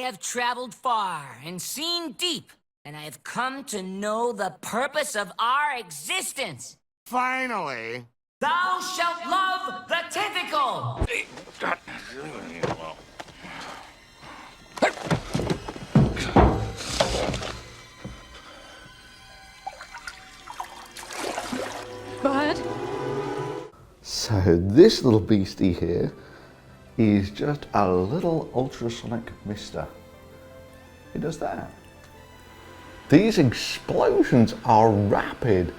have traveled far and seen deep, and I have come to know the purpose of our existence. Finally. Thou shalt love the tentacle! Bud? So this little beastie here is just a little ultrasonic mister. It does that. These explosions are rapid,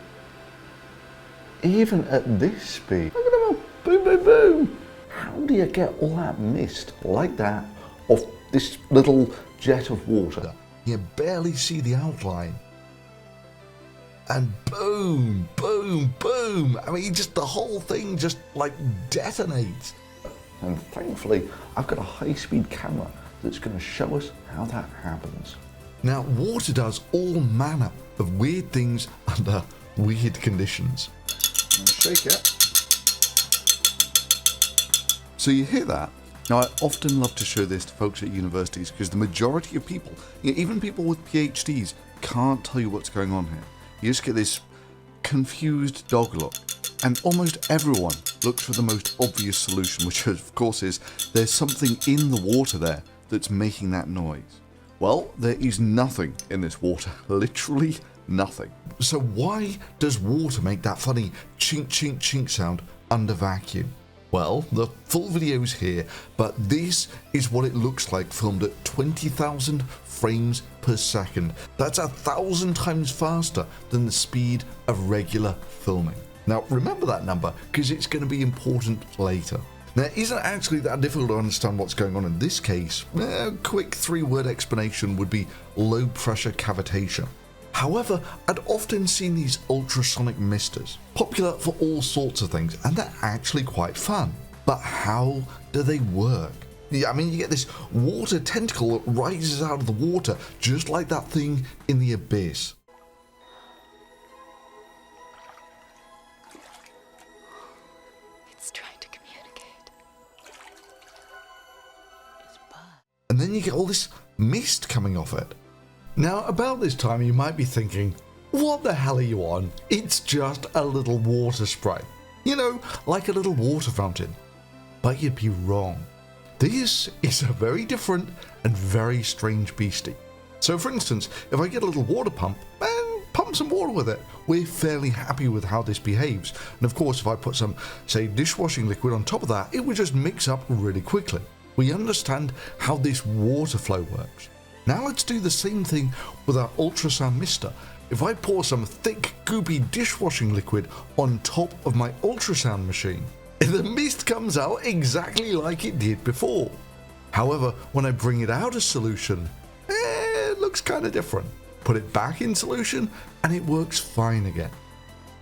even at this speed. Look at them, boom, boom, boom. How do you get all that mist like that off this little jet of water? You barely see the outline. And boom, boom, boom. I mean, just the whole thing just like detonates. And thankfully, I've got a high-speed camera that's going to show us how that happens. Now, water does all manner of weird things under weird conditions. Shake it. So you hear that? Now, I often love to show this to folks at universities because the majority of people, even people with PhDs, can't tell you what's going on here. You just get this confused dog look, and almost everyone looks for the most obvious solution, which of course is there's something in the water there that's making that noise. Well, there is nothing in this water, literally nothing. So why does water make that funny chink chink chink sound under vacuum? Well, the full video is here, but this is what it looks like filmed at 20,000 frames per second. That's 1,000 times faster than the speed of regular filming. Now remember that number because it's going to be important later. Now it isn't actually that difficult to understand what's going on in this case. A quick 3-word explanation would be low pressure cavitation. However, I'd often seen these ultrasonic misters, popular for all sorts of things, and they're actually quite fun. But how do they work? Yeah, I mean, you get this water tentacle that rises out of the water, just like that thing in the abyss. It's trying to communicate. It's Bud. And then you get all this mist coming off it. Now, about this time you might be thinking, what the hell are you on? It's just a little water spray. You know, like a little water fountain. But you'd be wrong. This is a very different and very strange beastie. So for instance, if I get a little water pump and pump some water with it, we're fairly happy with how this behaves. And of course, if I put some, say, dishwashing liquid on top of that, it would just mix up really quickly. We understand how this water flow works. Now let's do the same thing with our ultrasound mister. If I pour some thick, goopy dishwashing liquid on top of my ultrasound machine, the mist comes out exactly like it did before. However, when I bring it out of solution, it looks kind of different. Put it back in solution and it works fine again.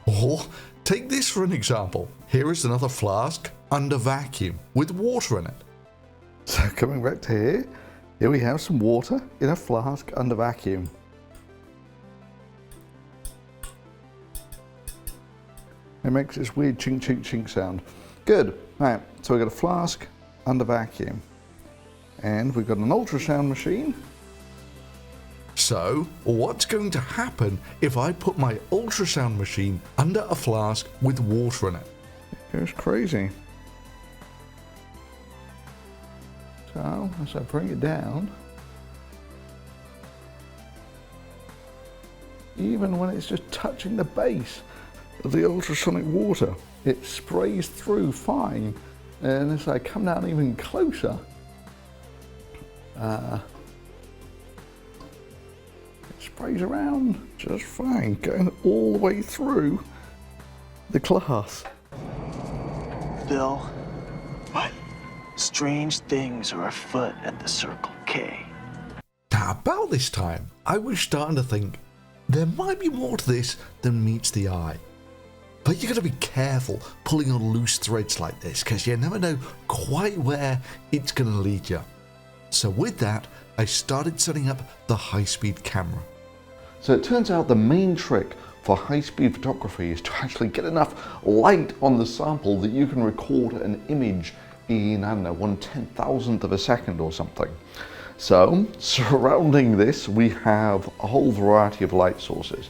Or take this for an example. Here is another flask under vacuum with water in it. So coming back to here we have some water in a flask under vacuum. It makes this weird chink chink chink sound. Good. Right, so we've got a flask under vacuum. And we've got an ultrasound machine. So, what's going to happen if I put my ultrasound machine under a flask with water in it? It goes crazy. So, as I bring it down, even when it's just touching the base of the ultrasonic water, it sprays through fine. And as I come down even closer, it sprays around just fine, going all the way through the glass. Bill. What? Strange things are afoot at the Circle K. Now, about this time, I was starting to think there might be more to this than meets the eye. But you gotta be careful pulling on loose threads like this because you never know quite where it's gonna lead you. So with that, I started setting up the high-speed camera. So it turns out the main trick for high-speed photography is to actually get enough light on the sample that you can record an image in, I don't know, 1/10,000th of a second or something. So surrounding this, we have a whole variety of light sources.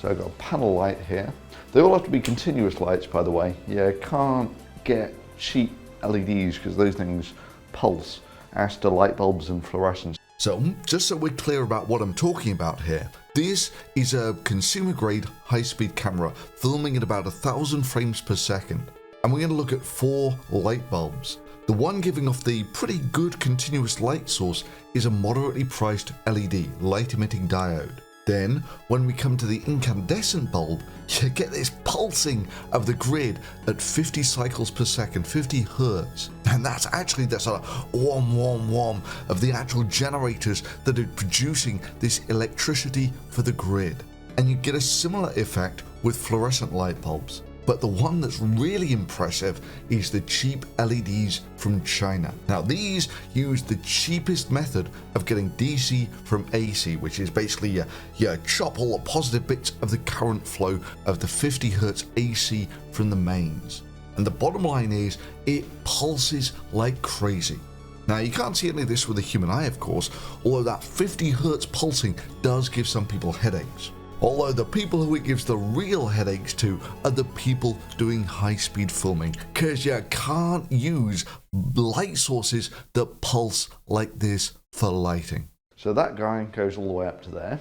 So I've got a panel light here. They all have to be continuous lights, by the way. You can't get cheap LEDs because those things pulse, as do light bulbs and fluorescents. So, just so we're clear about what I'm talking about here, this is a consumer-grade high-speed camera filming at about 1,000 frames per second. And we're going to look at 4 light bulbs. The one giving off the pretty good continuous light source is a moderately priced LED, light-emitting diode. Then, when we come to the incandescent bulb, you get this pulsing of the grid at 50 cycles per second, 50 hertz. And that's a whom of the actual generators that are producing this electricity for the grid. And you get a similar effect with fluorescent light bulbs. But the one that's really impressive is the cheap LEDs from China. Now these use the cheapest method of getting DC from AC, which is basically you chop all the positive bits of the current flow of the 50 Hertz AC from the mains. And the bottom line is, it pulses like crazy. Now you can't see any of this with the human eye, of course, although that 50 Hertz pulsing does give some people headaches. Although the people who it gives the real headaches to are the people doing high-speed filming, because you can't use light sources that pulse like this for lighting. So that guy goes all the way up to there.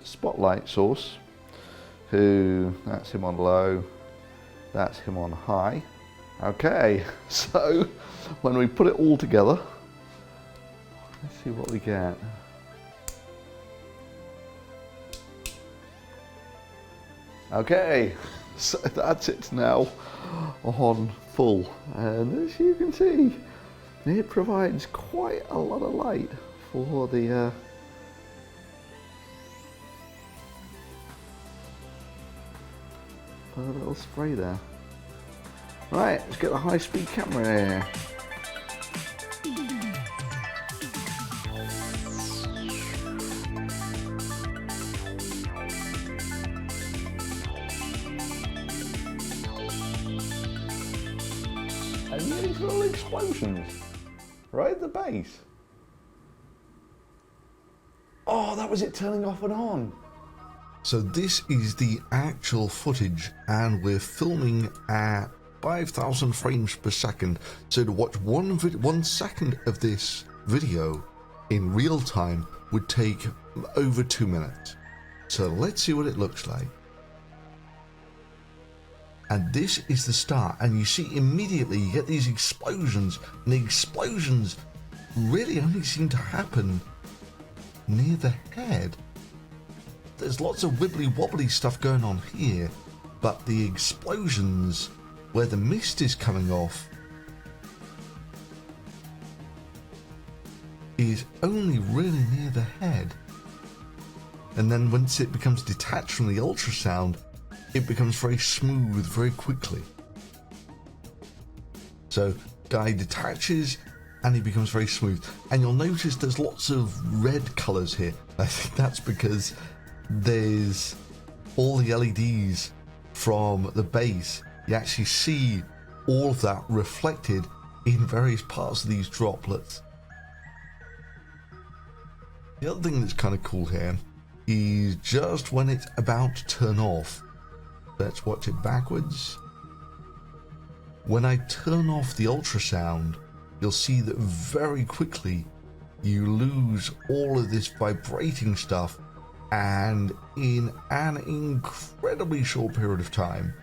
Spotlight source, that's him on low, that's him on high. Okay, so when we put it all together, let's see what we get. Okay, so that's it now on full, and as you can see, it provides quite a lot of light for the little spray there. Right, let's get the high-speed camera here. And these little explosions right at the base. Oh, that was it turning off and on. So this is the actual footage, and we're filming at 5,000 frames per second. So to watch 1 second of this video in real time would take over 2 minutes. So let's see what it looks like. And this is the start, and you see immediately you get these explosions, and the explosions really only seem to happen near the head. There's lots of wibbly wobbly stuff going on here, but the explosions where the mist is coming off is only really near the head. And then once it becomes detached from the ultrasound, it becomes very smooth very quickly. So guy detaches and he becomes very smooth, and you'll notice there's lots of red colors here. I think that's because there's all the LEDs from the base. You actually see all of that reflected in various parts of these droplets. The other thing that's kind of cool here is just when it's about to turn off. Let's watch it backwards. When I turn off the ultrasound, you'll see that very quickly you lose all of this vibrating stuff, and in an incredibly short period of time,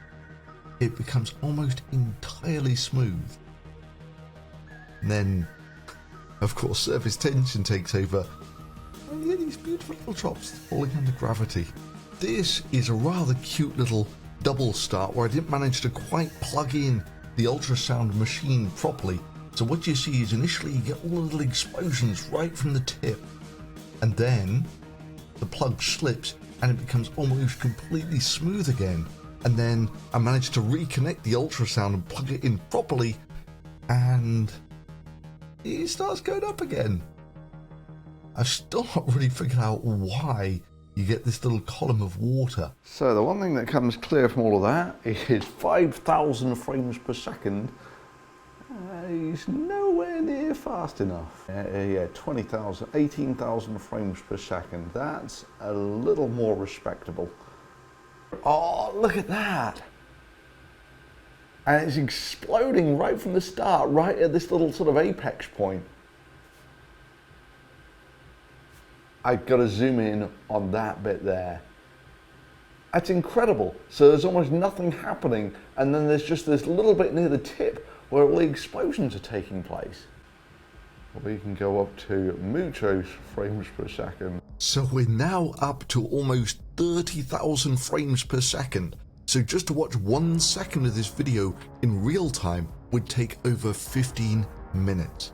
it becomes almost entirely smooth. And then, of course, surface tension takes over, and you get these beautiful little drops falling under gravity. This is a rather cute little double start where I didn't manage to quite plug in the ultrasound machine properly. So what you see is initially you get all the little explosions right from the tip, and then the plug slips and it becomes almost completely smooth again. And then I managed to reconnect the ultrasound and plug it in properly, and it starts going up again. I've still not really figured out why you get this little column of water. So the one thing that comes clear from all of that is 5,000 frames per second is nowhere near fast enough. Yeah, 20,000, 18,000 frames per second. That's a little more respectable. Oh, look at that. And it's exploding right from the start, right at this little sort of apex point. I've got to zoom in on that bit there. That's incredible. So there's almost nothing happening, and then there's just this little bit near the tip where all the explosions are taking place. We can go up to muchos frames per second. So we're now up to almost 30,000 frames per second. So just to watch 1 second of this video in real time would take over 15 minutes.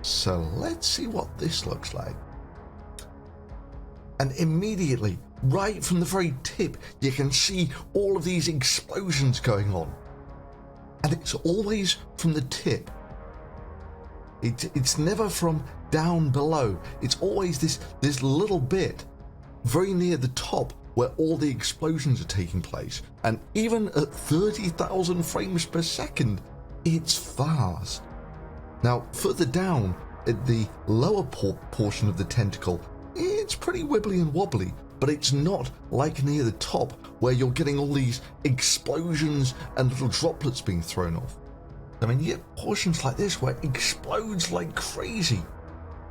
So let's see what this looks like. And immediately, right from the very tip, you can see all of these explosions going on. And it's always from the tip. It's never from down below. It's always this little bit very near the top where all the explosions are taking place. And even at 30,000 frames per second, it's fast. Now, further down at the lower portion of the tentacle, it's pretty wibbly and wobbly, but it's not like near the top where you're getting all these explosions and little droplets being thrown off. I mean, you get portions like this where it explodes like crazy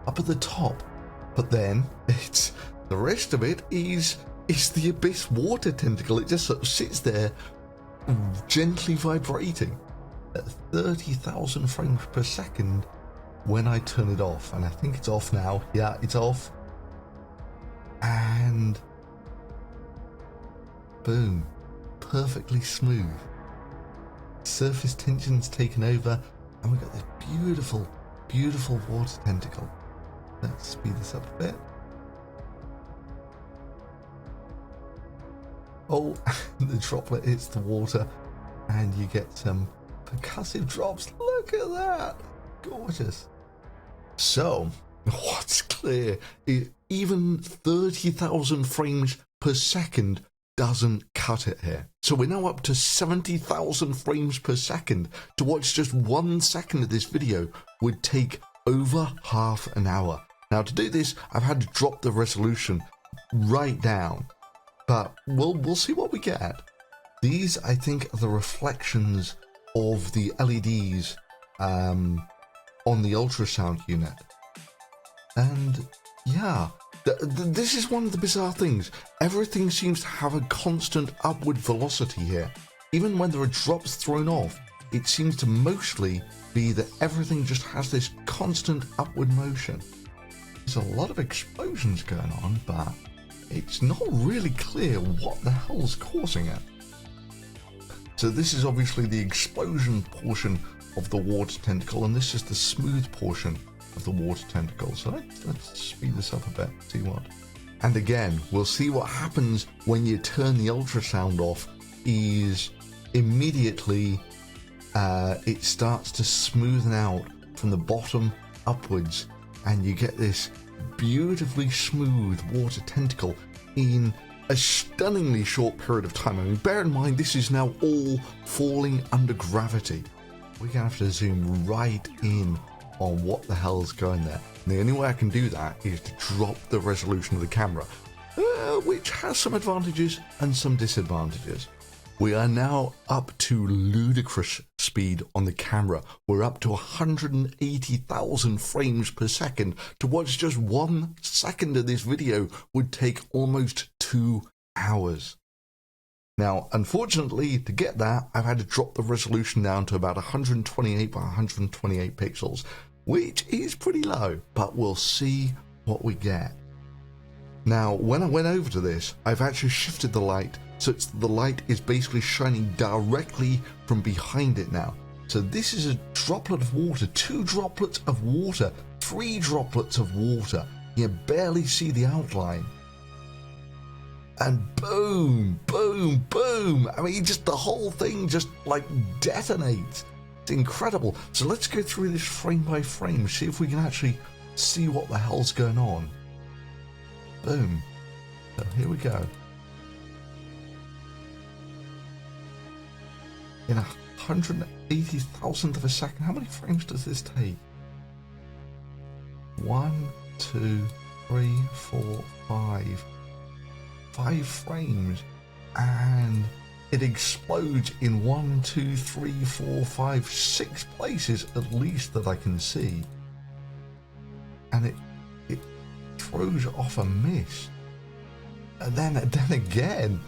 up at the top, but then it's the rest of it is the abyss water tentacle. It just sort of sits there gently vibrating at 30,000 frames per second when I turn it off. And I think it's off now. Yeah, it's off. And boom, perfectly smooth. Surface tension's taken over, and we've got this beautiful, beautiful water tentacle. Let's speed this up a bit. Oh, the droplet hits the water, and you get some percussive drops. Look at that! Gorgeous. So, what's clear is even 30,000 frames per second doesn't cut it here. So we're now up to 70,000 frames per second. To watch just 1 second of this video would take over half an hour. Now to do this, I've had to drop the resolution right down, but we'll see what we get. These, I think, are the reflections of the LEDs on the ultrasound unit. And yeah, this is one of the bizarre things. Everything seems to have a constant upward velocity here. Even when there are drops thrown off, it seems to mostly be that everything just has this constant upward motion. There's a lot of explosions going on, but it's not really clear what the hell's causing it. So this is obviously the explosion portion of the water tentacle, and this is the smooth portion of the water tentacle. So let's speed this up a bit, see what. And again, we'll see what happens when you turn the ultrasound off is immediately it starts to smoothen out from the bottom upwards, and you get this beautifully smooth water tentacle in a stunningly short period of time. I mean, bear in mind, this is now all falling under gravity. We're gonna have to zoom right in on what the hell's going there. And the only way I can do that is to drop the resolution of the camera, which has some advantages and some disadvantages. We are now up to ludicrous speed on the camera. We're up to 180,000 frames per second. To watch just 1 second of this video would take almost 2 hours. Now, unfortunately, to get that, I've had to drop the resolution down to about 128 by 128 pixels, which is pretty low, but we'll see what we get. Now, when I went over to this, I've actually shifted the light, so the light is basically shining directly from behind it now. So this is a droplet of water, 2 droplets of water, 3 droplets of water. You barely see the outline. And boom, boom, boom. I mean, just the whole thing just like detonates. It's incredible. So let's go through this frame by frame, see if we can actually see what the hell's going on. Boom. So here we go. In 180,000th of a second. How many frames does this take? 1, 2, 3, 4, 5. 5 frames, and it explodes in 1, 2, 3, 4, 5, 6 places at least that I can see, and it throws off a mist, and then again.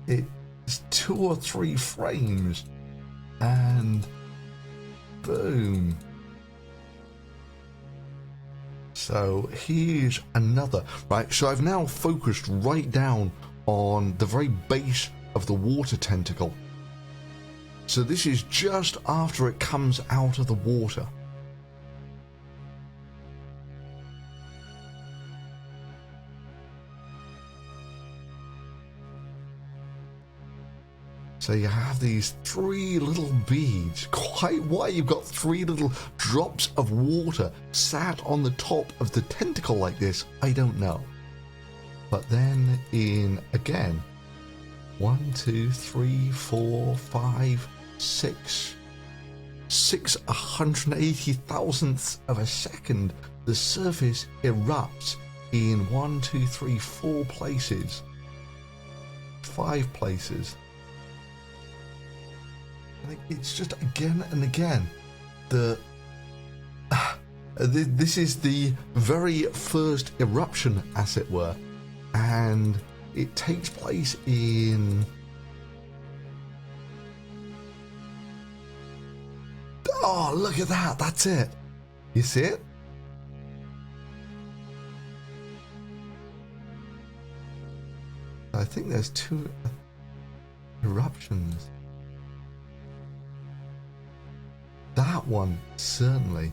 It's 2 or 3 frames, and boom. So here's another, right? So I've now focused right down on the very base of the water tentacle. So this is just after it comes out of the water. So you have these 3 little beads. Quite why you've got 3 little drops of water sat on the top of the tentacle like this, I don't know. But then in, again, 1, 2, 3, 4, 5, 6, 180,000ths of a second, the surface erupts in 1, 2, 3, 4 places. 5 places. It's just again and again. This is the very first eruption, as it were, and it takes place in. Oh, look at that! That's it. You see it? I think there's 2 eruptions. That one, certainly.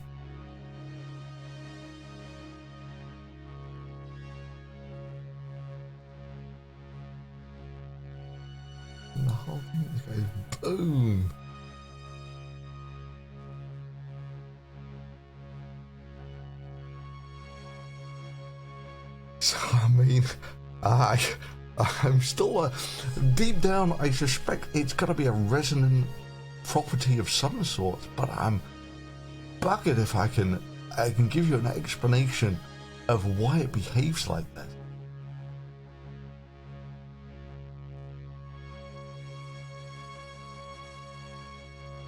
And the whole thing just goes boom. So, I mean, I'm still, deep down, I suspect it's got to be a resonant property of some sort, but I'm buggered if I can give you an explanation of why it behaves like that.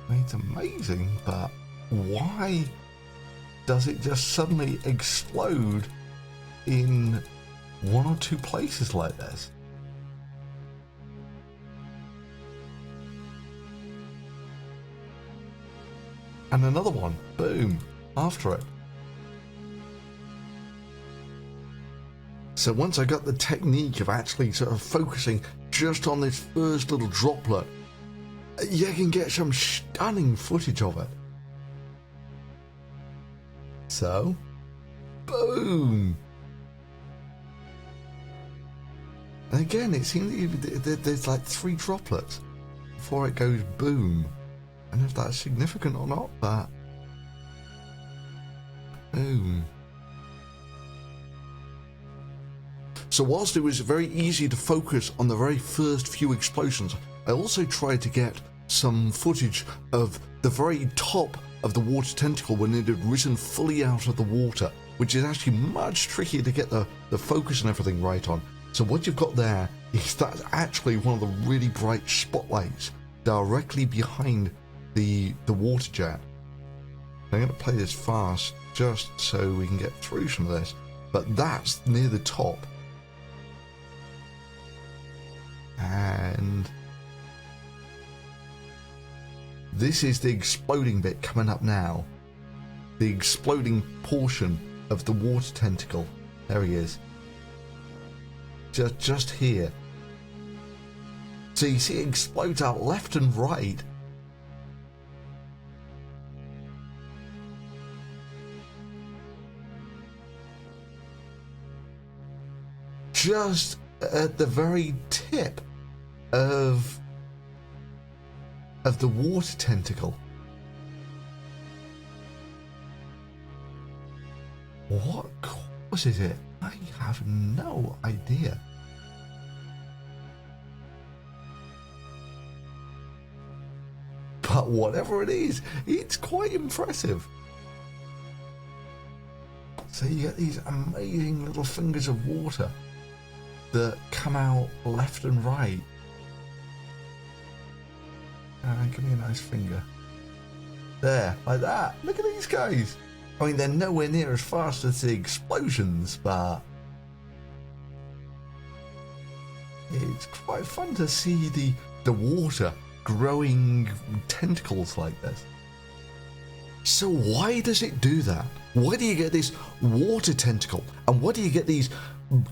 I mean, it's amazing, but why does it just suddenly explode in 1 or 2 places like this? And another one, boom, after it. So once I got the technique of actually sort of focusing just on this first little droplet, you can get some stunning footage of it. So, boom. And again, it seems there's like 3 droplets before it goes boom. I don't know if that's significant or not, but boom. So whilst it was very easy to focus on the very first few explosions, I also tried to get some footage of the very top of the water tentacle when it had risen fully out of the water, which is actually much trickier to get the focus and everything right on. So what you've got there is that's actually one of the really bright spotlights directly behind the water jet. I'm going to play this fast just so we can get through some of this, but that's near the top. And this is the exploding bit coming up now. The exploding portion of the water tentacle. There he is. Just here. So you see it explodes out left and right. Just at the very tip of the water tentacle. What causes it? I have no idea. But but whatever it is, it's quite impressive. So you get these amazing little fingers of water that come out left and right. Give me a nice finger. There, like that. Look at these guys. I mean, they're nowhere near as fast as the explosions, but it's quite fun to see the water growing tentacles like this. So why does it do that? Why do you get this water tentacle? And why do you get these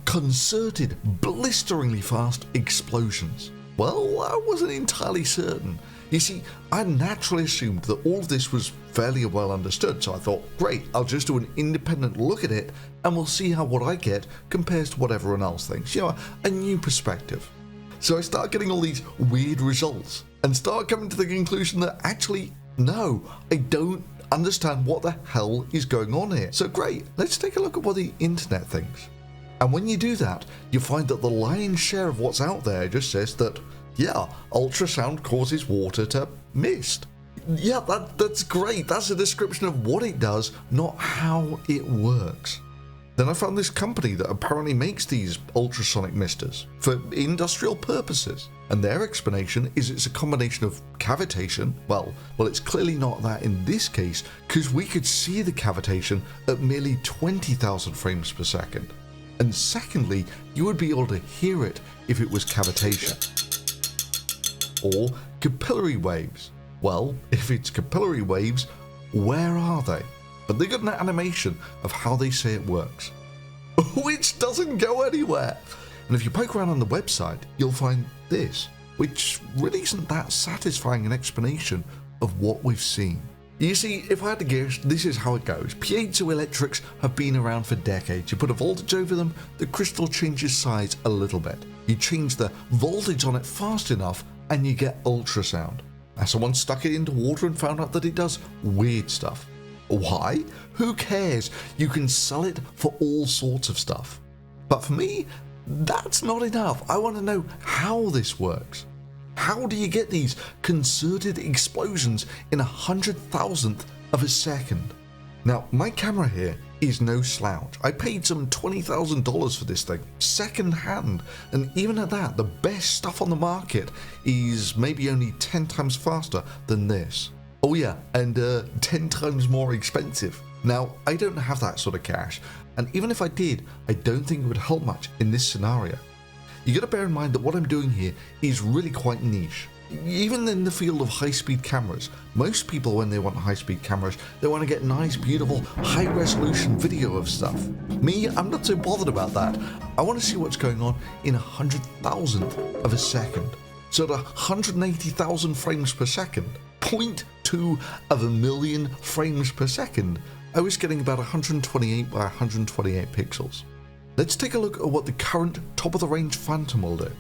concerted, blisteringly fast explosions? Well, I wasn't entirely certain. You see, I naturally assumed that all of this was fairly well understood, so I thought, great, I'll just do an independent look at it and we'll see how what I get compares to what everyone else thinks. You know, a new perspective. So I start getting all these weird results and start coming to the conclusion that actually, no, I don't understand what the hell is going on here. So great, let's take a look at what the internet thinks. And when you do that, you find that the lion's share of what's out there just says that, yeah, ultrasound causes water to mist. Yeah, that's great. That's a description of what it does, not how it works. Then I found this company that apparently makes these ultrasonic misters for industrial purposes. And their explanation is it's a combination of cavitation. Well, it's clearly not that in this case, because we could see the cavitation at merely 20,000 frames per second. And secondly, you would be able to hear it if it was cavitation. Or capillary waves. Well, if it's capillary waves, where are they? But they got an animation of how they say it works, which doesn't go anywhere. And if you poke around on the website, you'll find this, which really isn't that satisfying an explanation of what we've seen. You see, if I had to guess, this is how it goes. Piezoelectrics have been around for decades. You put a voltage over them, the crystal changes size a little bit. You change the voltage on it fast enough, and you get ultrasound. And someone stuck it into water and found out that it does weird stuff. Why? Who cares? You can sell it for all sorts of stuff. But for me, that's not enough. I want to know how this works. How do you get these concerted explosions in 100,000th of a second? Now, my camera here is no slouch. I paid some $20,000 for this thing, second hand, and even at that, the best stuff on the market is maybe only 10 times faster than this. Oh yeah, and 10 times more expensive. Now, I don't have that sort of cash, and even if I did, I don't think it would help much in this scenario. You gotta bear in mind that what I'm doing here is really quite niche. Even in the field of high-speed cameras, most people when they want high-speed cameras, they want to get nice, beautiful, high-resolution video of stuff. Me, I'm not so bothered about that. I want to see what's going on in 100,000th of a second. So at 180,000 frames per second, 0.2 of a million frames per second, I was getting about 128 by 128 pixels. Let's take a look at what the current top-of-the-range Phantom will do.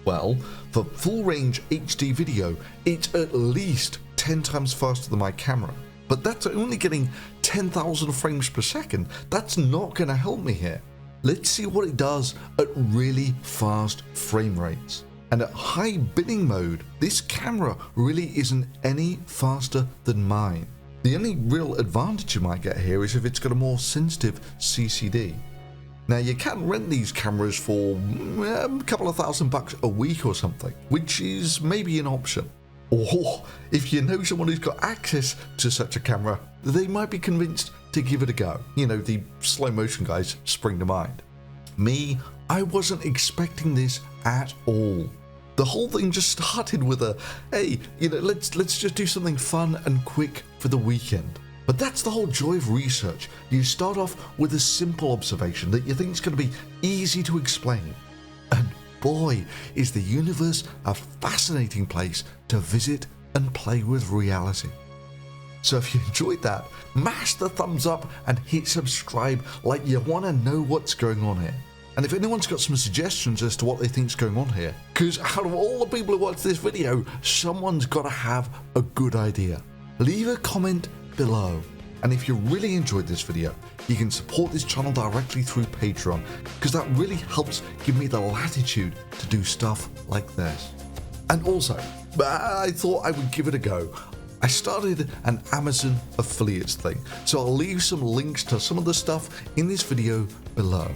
Well, for full-range HD video, it's at least 10 times faster than my camera. But that's only getting 10,000 frames per second. That's not going to help me here. Let's see what it does at really fast frame rates. And at high binning mode, this camera really isn't any faster than mine. The only real advantage you might get here is if it's got a more sensitive CCD. Now, you can rent these cameras for a couple of $1,000 a week or something, which is maybe an option. Or if you know someone who's got access to such a camera, they might be convinced to give it a go. You know, the slow motion guys spring to mind. Me, I wasn't expecting this at all. The whole thing just started with a, hey, you know, let's just do something fun and quick for the weekend. But that's the whole joy of research. You start off with a simple observation that you think is going to be easy to explain. And boy, is the universe a fascinating place to visit and play with reality. So if you enjoyed that, mash the thumbs up and hit subscribe like you want to know what's going on here. And if anyone's got some suggestions as to what they think's going on here, because out of all the people who watch this video, someone's got to have a good idea. Leave a comment below. And if you really enjoyed this video, you can support this channel directly through Patreon, because that really helps give me the latitude to do stuff like this. And also, I thought I would give it a go. I started an Amazon affiliates thing, so I'll leave some links to some of the stuff in this video below.